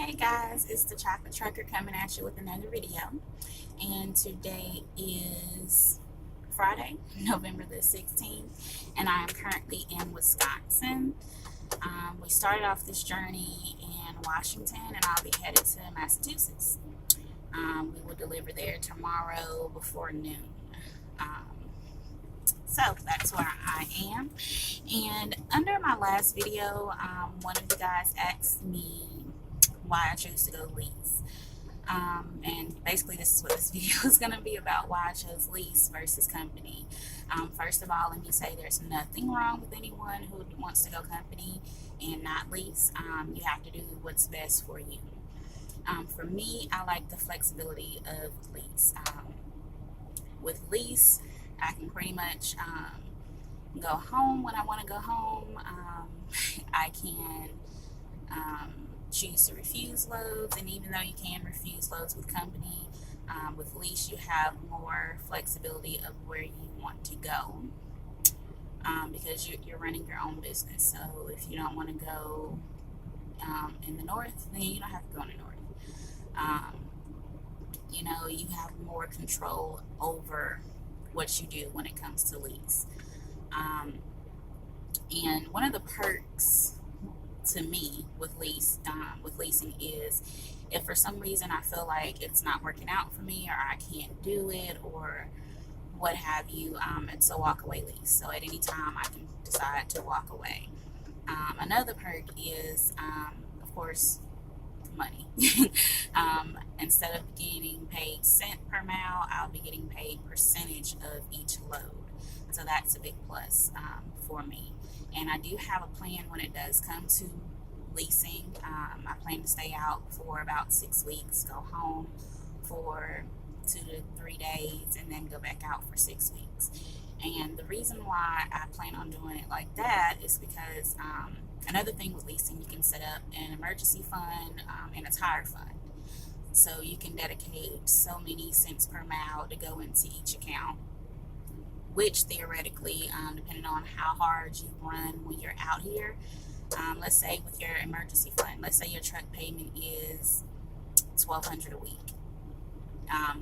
Hey guys, it's the Chocolate Trucker coming at you with another video. And today is Friday, November the 16th, and I am currently in Wisconsin. We started off this journey in Washington, and I'll be headed to Massachusetts. We will deliver there tomorrow before noon. So that's where I am. And under my last video, one of the guys asked me why I chose to go lease. And basically this is what this video is going to be about, why I chose lease versus company. First of all, let me say there's nothing wrong with anyone who wants to go company and not lease. You have to do what's best for you. For me, I like the flexibility of lease. With lease, I can pretty much go home when I want to go home. I can choose to refuse loads, and even though you can refuse loads with company, with lease you have more flexibility of where you want to go, because you're running your own business. So if you don't want to go in the north, then you don't have to go in the north. You have more control over what you do when it comes to lease. And one of the perks to me with leasing is, if for some reason I feel like it's not working out for me, or I can't do it, or what have you, it's a walk away lease. So at any time I can decide to walk away. Another perk is, of course, money. Instead of getting paid cent per mile, I'll be getting paid percentage of each load. So that's a big plus for me. And I do have a plan when it does come to leasing. I plan to stay out for about 6 weeks, go home for 2 to 3 days, and then go back out for 6 weeks. And the reason why I plan on doing it like that is because another thing with leasing, you can set up an emergency fund and a tire fund. So you can dedicate so many cents per mile to go into each account, which theoretically, depending on how hard you run when you're out here, let's say with your emergency fund, let's say your truck payment is $1,200 a week.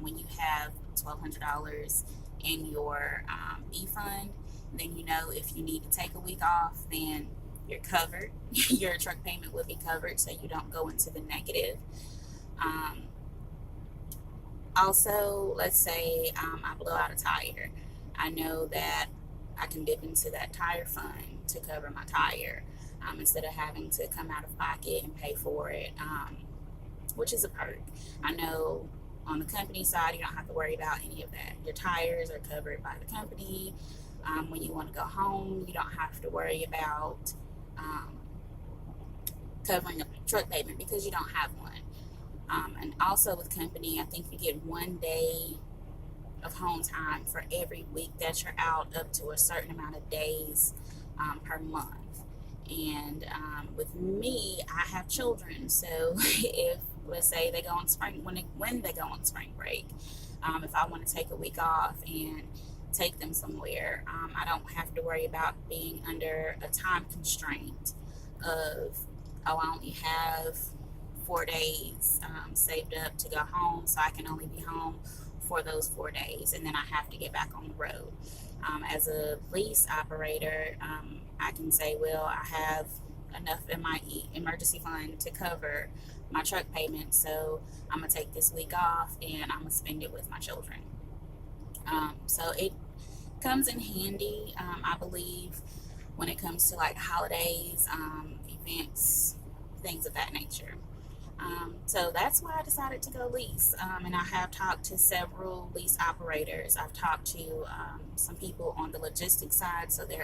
When you have $1,200 in your e-fund, then if you need to take a week off, then you're covered. Your truck payment will be covered, so you don't go into the negative. Also, let's say I blow out a tire. I know that I can dip into that tire fund to cover my tire, instead of having to come out of pocket and pay for it, which is a perk. I know on the company side, you don't have to worry about any of that. Your tires are covered by the company. When you want to go home, you don't have to worry about covering a truck payment because you don't have one. And also with company, I think you get 1 day of home time for every week that you're out, up to a certain amount of days per month. And with me, I have children, so if, let's say, they go on spring, when they go on spring break, if I want to take a week off and take them somewhere, I don't have to worry about being under a time constraint of, oh, I only have 4 days saved up to go home, so I can only be home for those 4 days, and then I have to get back on the road. As a lease operator, I can say, well, I have enough in my emergency fund to cover my truck payment, so I'm gonna take this week off and I'm gonna spend it with my children. So it comes in handy, I believe, when it comes to like holidays, events, things of that nature. So that's why I decided to go lease. And I have talked to several lease operators. I've talked to some people on the logistics side, so they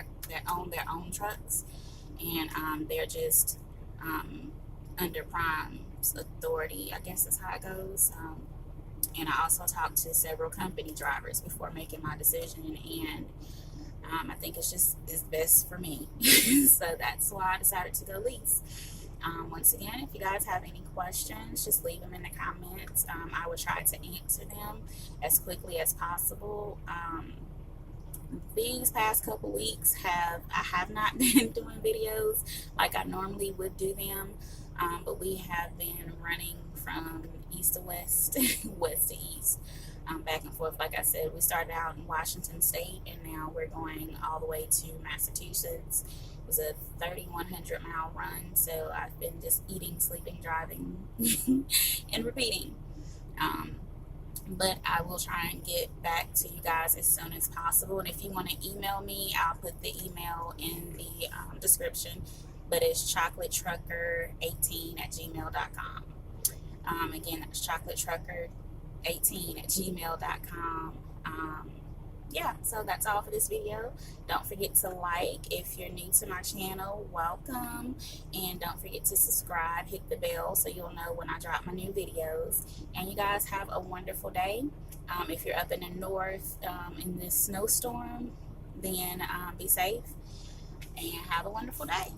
own their own trucks, and they're just under Prime's authority, I guess is how it goes. And I also talked to several company drivers before making my decision, and I think it's best for me. So that's why I decided to go lease. Once again, if you guys have any questions, just leave them in the comments. I will try to answer them as quickly as possible. These past couple weeks I have not been doing videos like I normally would do them. But we have been running from east to west, west to east, back and forth. Like I said, we started out in Washington State, and now we're going all the way to Massachusetts. It was a 3,100-mile run, so I've been just eating, sleeping, driving, and repeating. But I will try and get back to you guys as soon as possible. And if you want to email me, I'll put the email in the description. But it's chocolatetrucker18@gmail.com. Again, that's chocolatetrucker18@gmail.com. Yeah, so that's all for this video. Don't forget to like. If you're new to my channel, welcome. And don't forget to subscribe, hit the bell so you'll know when I drop my new videos. And you guys have a wonderful day. If you're up in the north in this snowstorm, then be safe and have a wonderful day.